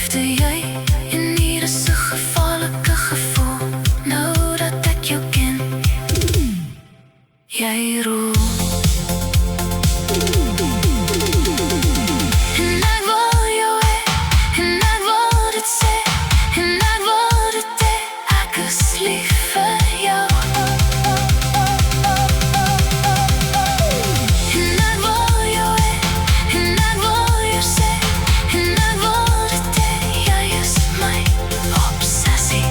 liefde jy in iedere gevaarlike gevoel. Nou dat ek jou ken, jy roer. En ek wil jou hê, en ek wil dit sê, en ek wil dit hê, ek is lief vir jou. En ek wil jou hê, en ek wil jou sê, en ek wil dit hê, jy is my obsessie.